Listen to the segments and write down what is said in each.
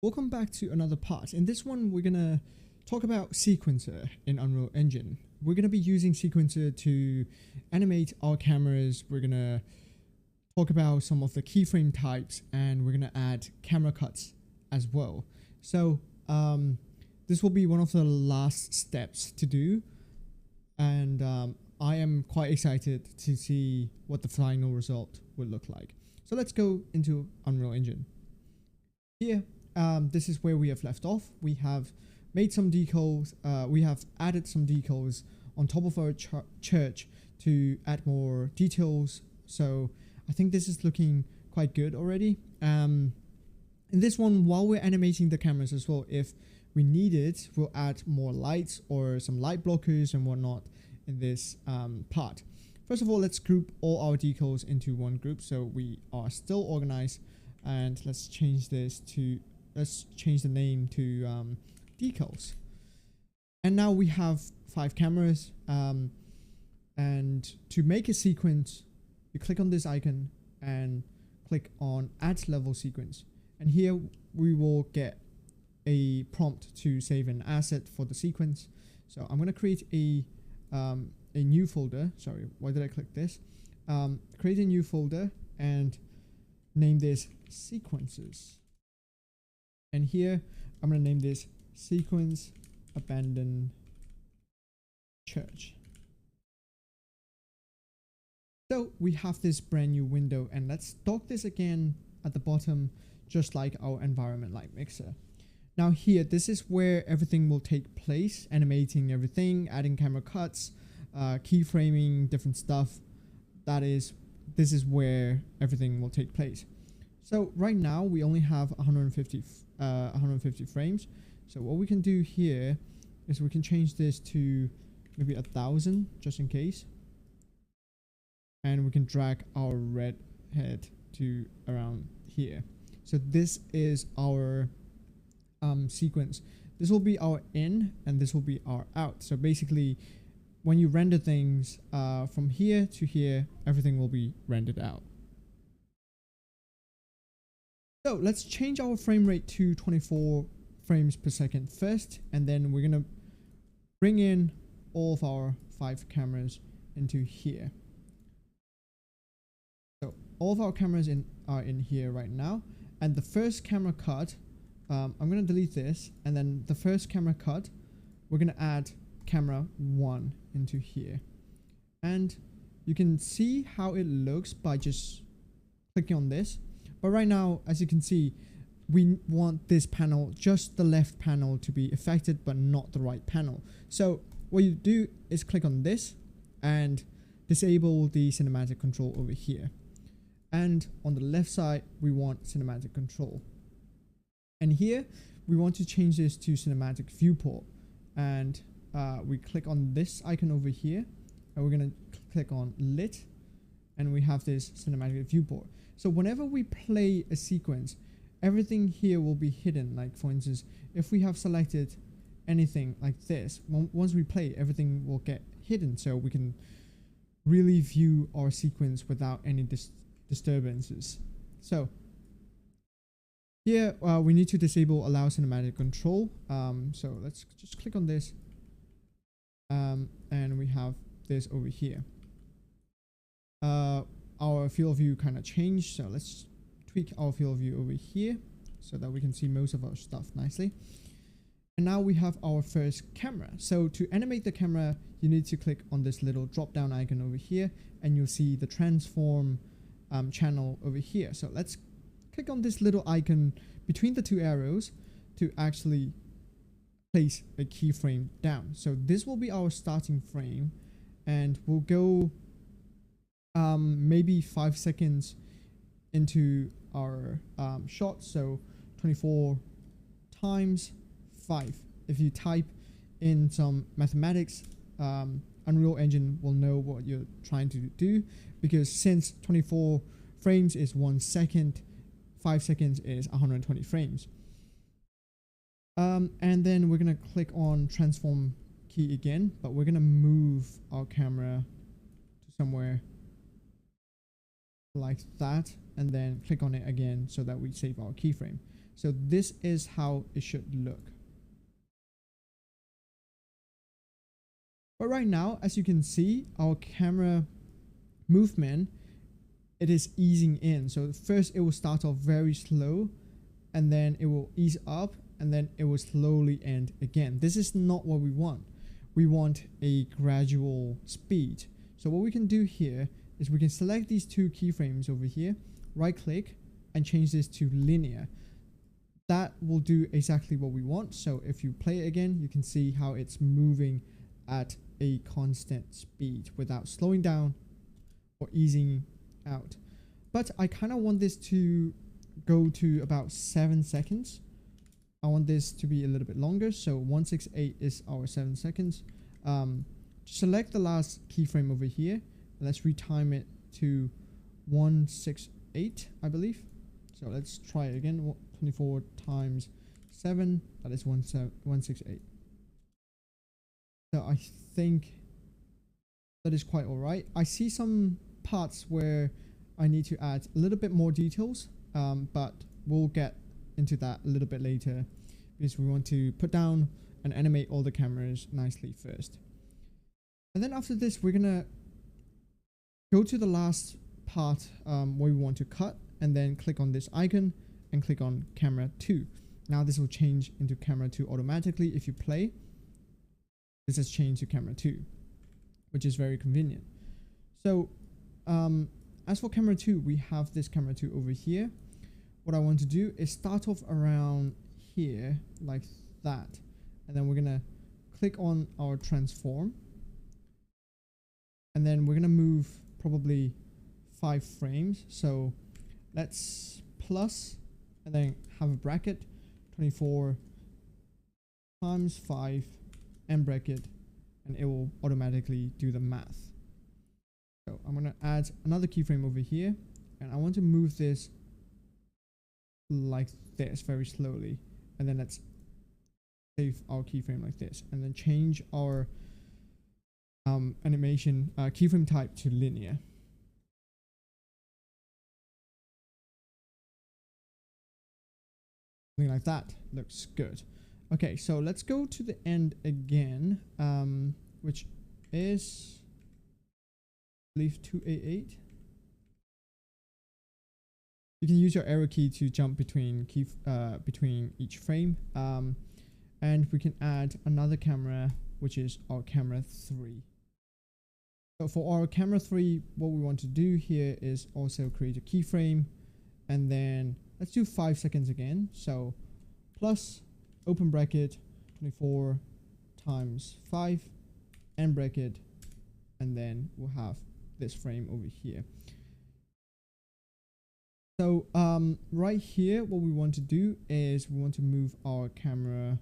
Welcome back to another part. In this one, we're gonna talk about sequencer in Unreal Engine. We're gonna be using sequencer to animate our cameras. We're gonna talk about some of the keyframe types, and we're gonna add camera cuts as well. So this will be one of the last steps to do, and I am quite excited to see what the final result will look like. So let's go into Unreal Engine. Here, this is where we have left off. We have made some decals. We have added some decals on top of our church to add more details. So I think this is looking quite good already. In this one, while we're animating the cameras as well, if we need it, we'll add more lights or some light blockers and whatnot in this part. First of all, let's group all our decals into one group so we are still organized. And let's change the name to decals. And now we have 5 cameras, and to make a sequence, you click on this icon and click on add level sequence, and here we will get a prompt to save an asset for the sequence. So I'm going to create a new folder. Sorry, why did I click this? Create a new folder and name this sequences, and here I'm going to name this sequence abandoned church. So we have this brand new window, and let's dock this again at the bottom, just like our environment light mixer. Now here, this is where everything will take place, animating everything, adding camera cuts, keyframing different stuff. This is where everything will take place. So right now we only have 150 frames. So what we can do here is we can change this to maybe 1,000 just in case, and we can drag our red head to around here. So this is our sequence. This will be our in and this will be our out. So basically, when you render things from here to here, everything will be rendered out. So let's change our frame rate to 24 frames per second first, and then we're gonna bring in all of our 5 cameras into here. So all of our cameras are in here right now, and the first camera cut, I'm gonna delete this, and then the first camera cut, we're gonna add camera 1 into here, and you can see how it looks by just clicking on this. But right now, as you can see, we want this panel, just the left panel, to be affected but not the right panel. So what you do is click on this and disable the cinematic control over here, and on the left side we want cinematic control, and here we want to change this to cinematic viewport, and we click on this icon over here, and we're going to click on lit, and we have this cinematic viewport. So whenever we play a sequence, everything here will be hidden. Like for instance, if we have selected anything like this, once we play, everything will get hidden, so we can really view our sequence without any disturbances. So here we need to disable allow cinematic control. So let's just click on this, and we have this over here. Our field of view kind of changed, so let's tweak our field of view over here so that we can see most of our stuff nicely. And now we have our first camera. So to animate the camera, you need to click on this little drop down icon over here, and you'll see the transform channel over here. So let's click on this little icon between the 2 arrows to actually place a keyframe down. So this will be our starting frame, and we'll go maybe 5 seconds into our shot. So 24 times 5. If you type in some mathematics, Unreal Engine will know what you're trying to do, because since 24 frames is 1 second, 5 seconds is 120 frames. And then we're gonna click on transform key again, but we're gonna move our camera to somewhere like that, and then click on it again so that we save our keyframe. So this is how it should look. But right now, as you can see, our camera movement, it is easing in. So first it will start off very slow, and then it will ease up, and then it will slowly end again. This is not what we want. We want a gradual speed. So what we can do here is we can select these two keyframes over here, right click, and change this to linear. That will do exactly what we want. So if you play it again, you can see how it's moving at a constant speed without slowing down or easing out. But I kind of want this to go to about 7 seconds. I want this to be a little bit longer, so 168 is our 7 seconds. Select the last keyframe over here, and let's retime it to 168, I believe. So let's try it again. 24 times 7, that is 168. So I think that is quite alright. I see some parts where I need to add a little bit more details, but we'll get into that a little bit later, because we want to put down and animate all the cameras nicely first. And then after this, we're gonna go to the last part where we want to cut, and then click on this icon and click on camera 2. Now this will change into camera 2 automatically. If you play, this has changed to camera 2, which is very convenient. So as for camera 2, we have this camera 2 over here. What I want to do is start off around here like that, and then we're gonna click on our transform, and then we're gonna move probably 5 frames. So let's plus and then have a bracket, 24 times 5 and bracket, and it will automatically do the math. So I'm gonna add another keyframe over here, and I want to move this like this very slowly, and then let's save our keyframe like this, and then change our animation keyframe type to linear. Something like that looks good. Okay, so let's go to the end again, which is, I believe, 288. You can use your arrow key to jump between between each frame, and we can add another camera, which is our camera 3. So for our camera 3, what we want to do here is also create a keyframe, and then let's do 5 seconds again. So plus open bracket 24 times 5 and bracket, and then we'll have this frame over here. So right here, what we want to do is we want to move our camera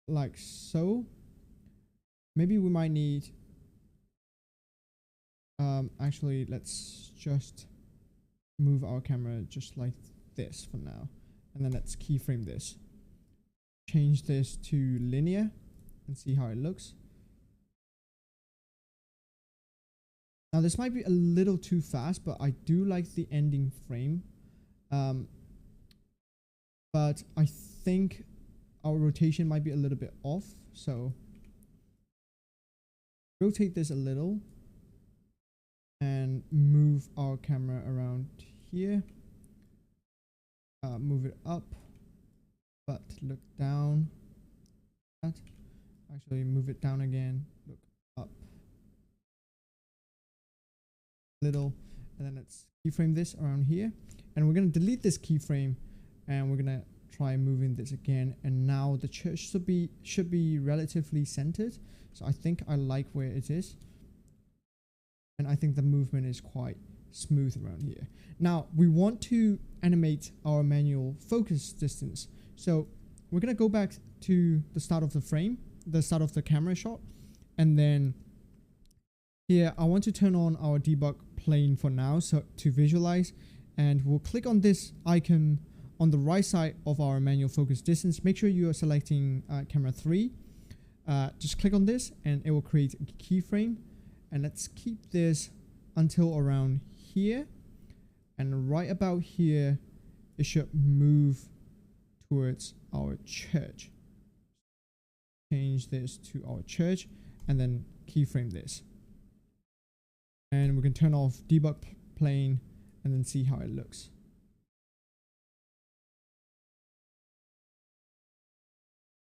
like so. Maybe we might need actually, let's just move our camera just like this for now, and then let's keyframe this, change this to linear, and see how it looks. Now this might be a little too fast, but I do like the ending frame, but I think our rotation might be a little bit off, so rotate this a little and move our camera around here, move it up, but look down, actually move it down again, look up little, and then let's keyframe this around here, and we're going to delete this keyframe, and we're going to try moving this again, and now the church should be relatively centered. So I think I like where it is, and I think the movement is quite smooth around here. Now we want to animate our manual focus distance, so we're going to go back to the start of the frame, the start of the camera shot, and then here I want to turn on our debug plane for now, so to visualize, and we'll click on this icon on the right side of our manual focus distance. Make sure you are selecting camera 3. Just click on this and it will create a keyframe, and let's keep this until around here, and right about here it should move towards our church. Change this to our church and then keyframe this. And we can turn off debug plane and then see how it looks.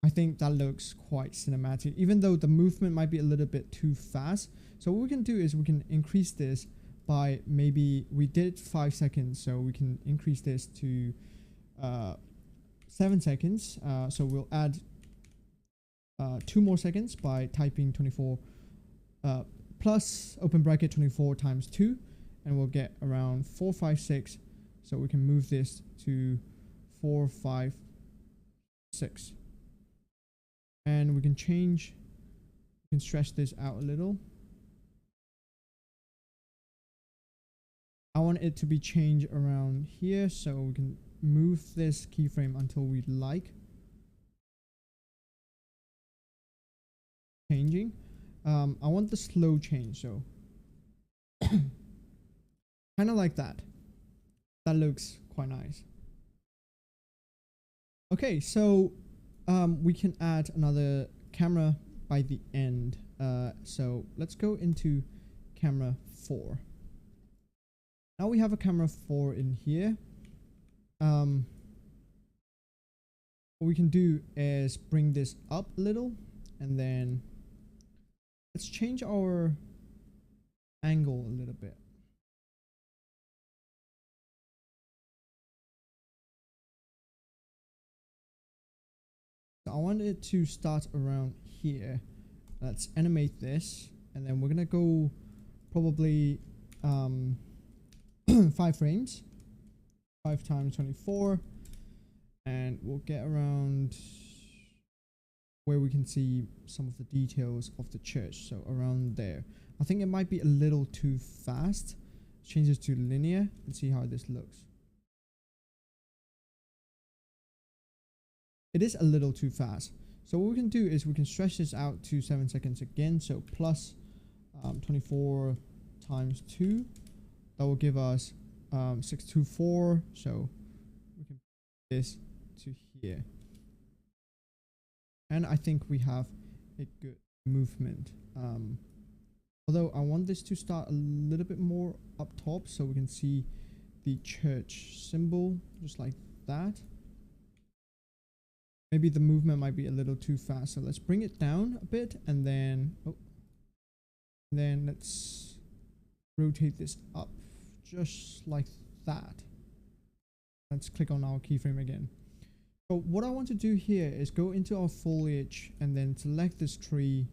I think that looks quite cinematic, even though the movement might be a little bit too fast. So what we can do is we can increase this by, maybe we did 5 seconds, so we can increase this to 7 seconds. So we'll add 2 more seconds by typing 24 plus open bracket 24 times 2, and we'll get around 456. So we can move this to 456. And we can stretch this out a little. I want it to be changed around here, so we can move this keyframe until we like. Changing. I want the slow change, so kind of like that. That looks quite nice. Okay, so we can add another camera by the end. So let's go into camera 4. Now we have a camera 4 in here. What we can do is bring this up a little, and then let's change our angle a little bit. So I want it to start around here. Let's animate this, and then we're gonna go probably 5 frames, 5 times 24, and we'll get around where we can see some of the details of the church. So around there. I think it might be a little too fast. Change this to linear and see how this looks. It is a little too fast. So what we can do is we can stretch this out to 7 seconds again. So plus 24 times 2. That will give us 624. So we can put this to here. And I think we have a good movement. Although I want this to start a little bit more up top so we can see the church symbol, just like that. Maybe the movement might be a little too fast, so let's bring it down a bit, and then let's rotate this up just like that. Let's click on our keyframe again. So what I want to do here is go into our foliage and then select this tree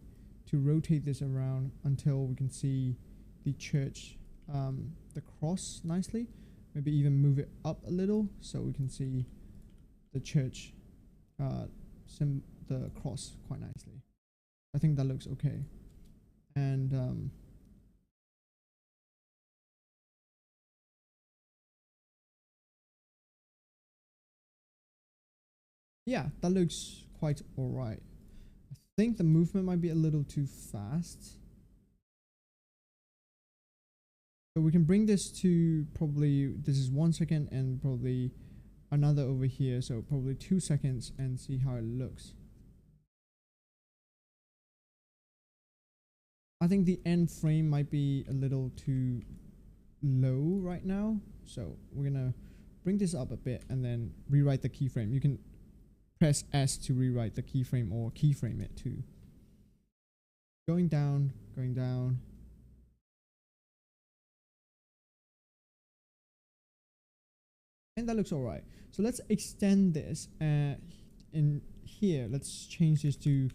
to rotate this around until we can see the church, the cross nicely. Maybe even move it up a little so we can see the church, the cross quite nicely. I think that looks okay. And yeah, that looks quite alright. I think the movement might be a little too fast. So we can bring this to probably, this is 1 second and probably another over here, so probably 2 seconds, and see how it looks. I think the end frame might be a little too low right now, so we're gonna bring this up a bit and then rewrite the keyframe. You can press S to rewrite the keyframe or keyframe it too. Going down, going down. And that looks alright. So let's extend this in here. Let's change this to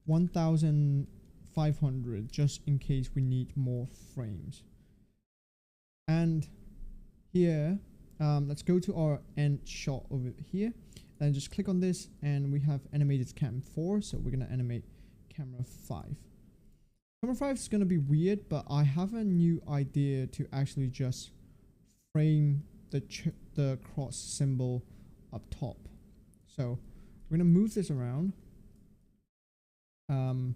1500 just in case we need more frames. And here, let's go to our end shot over here and just click on this, and we have animated cam 4, so we're gonna animate camera 5. Camera 5 is gonna be weird, but I have a new idea to actually just frame the cross symbol up top. So we're gonna move this around, bring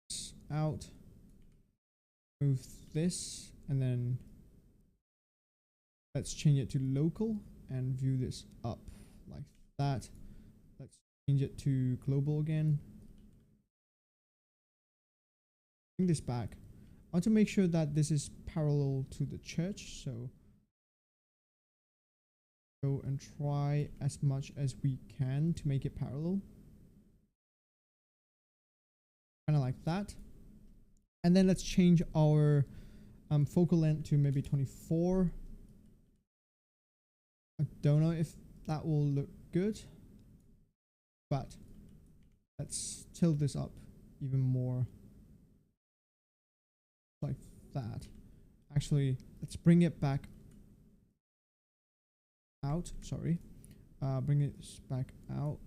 this out, move this, and then let's change it to local and view this up like that. Let's change it to global again. Bring this back. I want to make sure that this is parallel to the church, so go and try as much as we can to make it parallel. Kind of like that. And then let's change our focal length to maybe 24. I don't know if that will look good, but let's tilt this up even more like that. Actually, let's bring it back out. Sorry, bring it back out.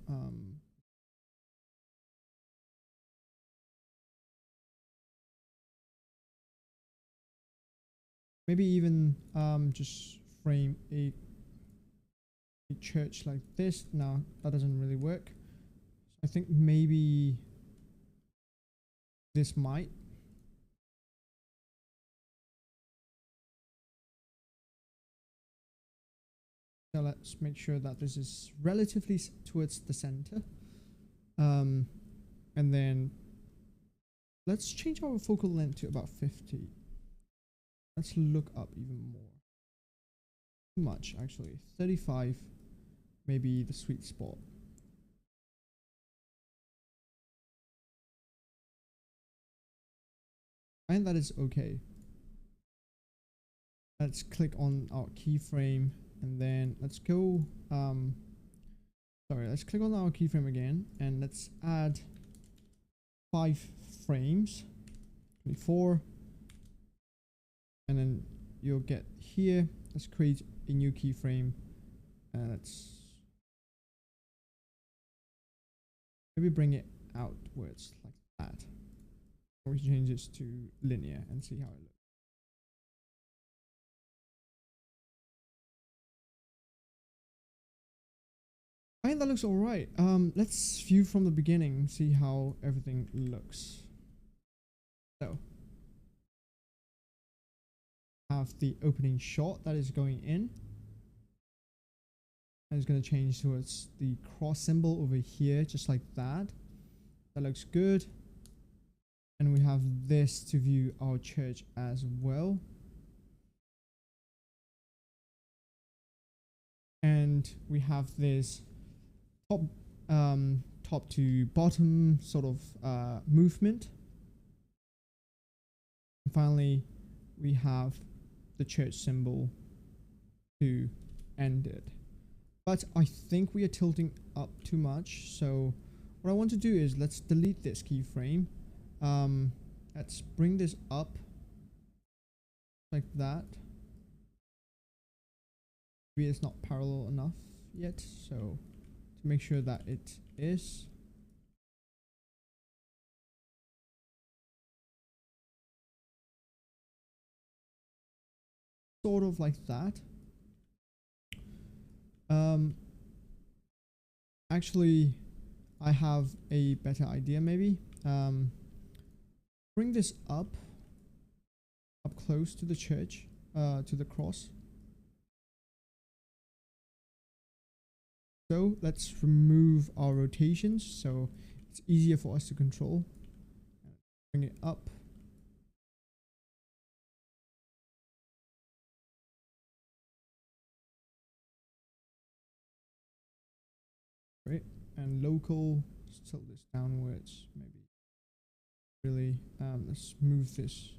Maybe even just frame a church like this. No, that doesn't really work. So I think maybe this might. So let's make sure that this is relatively towards the center. And then let's change our focal length to about 50. Let's look up even more. Too much, actually. 35, maybe the sweet spot. I think that is okay. Let's click on our keyframe and then let's go, let's click on our keyframe again and let's add 5 frames, 24, and then you'll get here. Let's create a new keyframe and let's maybe bring it outwards like that. Or we change this to linear and see how it looks. I think that looks all right. Let's view from the beginning, see how everything looks. So, have the opening shot that is going in. And it's going to change towards the cross symbol over here, just like that. That looks good. And we have this to view our church as well. And we have this top to bottom sort of movement. And finally, we have the church symbol to end it. But I think we are tilting up too much. So what I want to do is let's delete this keyframe. Let's bring this up like that. Maybe it's not parallel enough yet, so to make sure that it is. Sort of like that. Actually, I have a better idea maybe. Bring this up close to the church, to the cross. So let's remove our rotations so it's easier for us to control. Bring it up. Right, and local, tilt this downwards, maybe. Really, let's move this.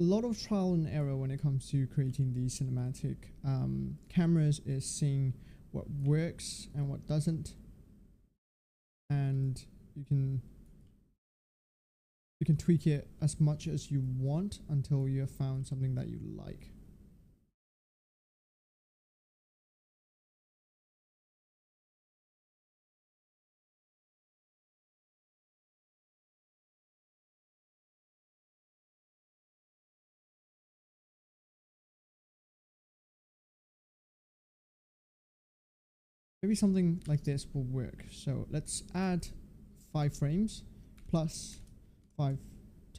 A lot of trial and error when it comes to creating these cinematic cameras is seeing what works and what doesn't, and you can tweak it as much as you want until you have found something that you like. maybe something like this will work. So let's add 5 frames plus 5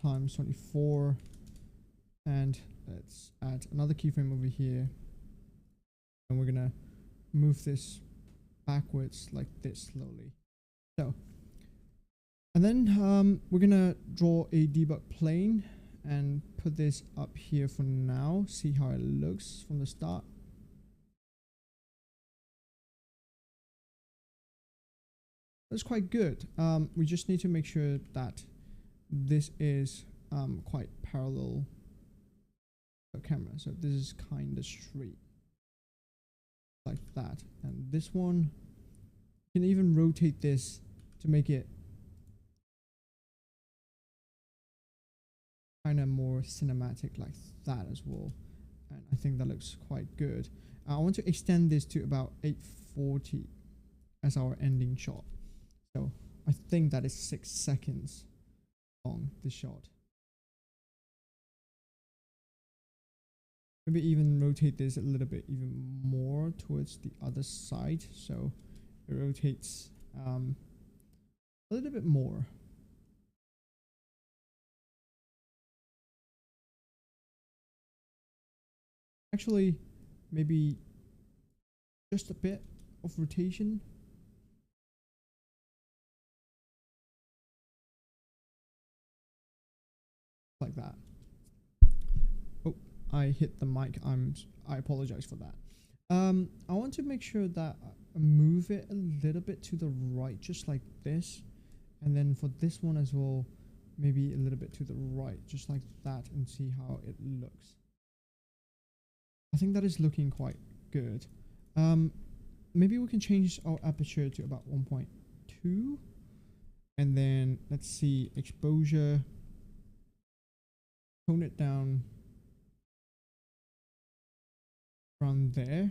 times 24, and let's add another keyframe over here, and we're gonna move this backwards like this slowly. So, and then we're gonna draw a debug plane and put this up here for now, see how it looks from the start. That's quite good. We just need to make sure that this is quite parallel to the camera. So this is kind of straight like that. And this one, you can even rotate this to make it kind of more cinematic like that as well. And I think that looks quite good. I want to extend this to about 840 as our ending shot. So I think that is 6 seconds long, this shot. Maybe even rotate this a little bit even more towards the other side, so it rotates a little bit more. Actually, maybe just a bit of rotation. Like that. Oh, I hit the mic. I apologize for that. I want to make sure that I move it a little bit to the right, just like this, and then for this one as well, maybe a little bit to the right, just like that, and see how it looks. I think that is looking quite good. Maybe we can change our aperture to about 1.2, and then let's see, exposure, tone it down around there,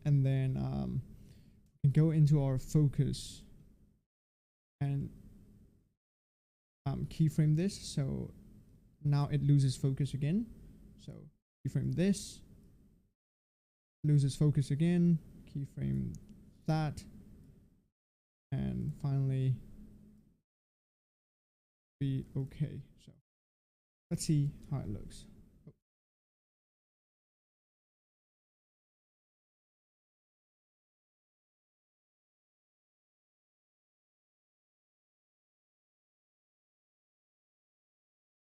and then go into our focus and keyframe this, so now it loses focus again. So keyframe this, loses focus again, keyframe that, and finally be okay. So let's see how it looks.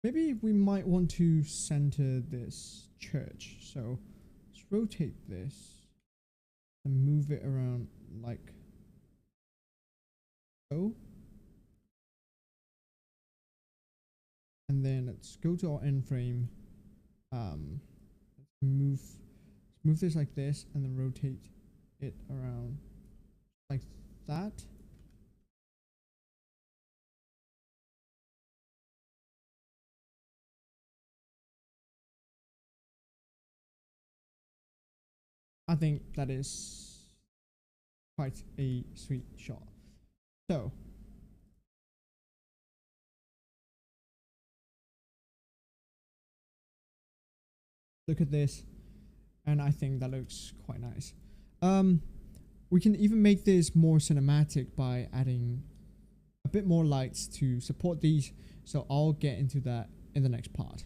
Maybe we might want to center this church. So let's rotate this and move it around like so. And then let's go to our end frame. Let's move this like this, and then rotate it around like that. I think that is quite a sweet shot. So look at this, and I think that looks quite nice. We can even make this more cinematic by adding a bit more lights to support these, so I'll get into that in the next part.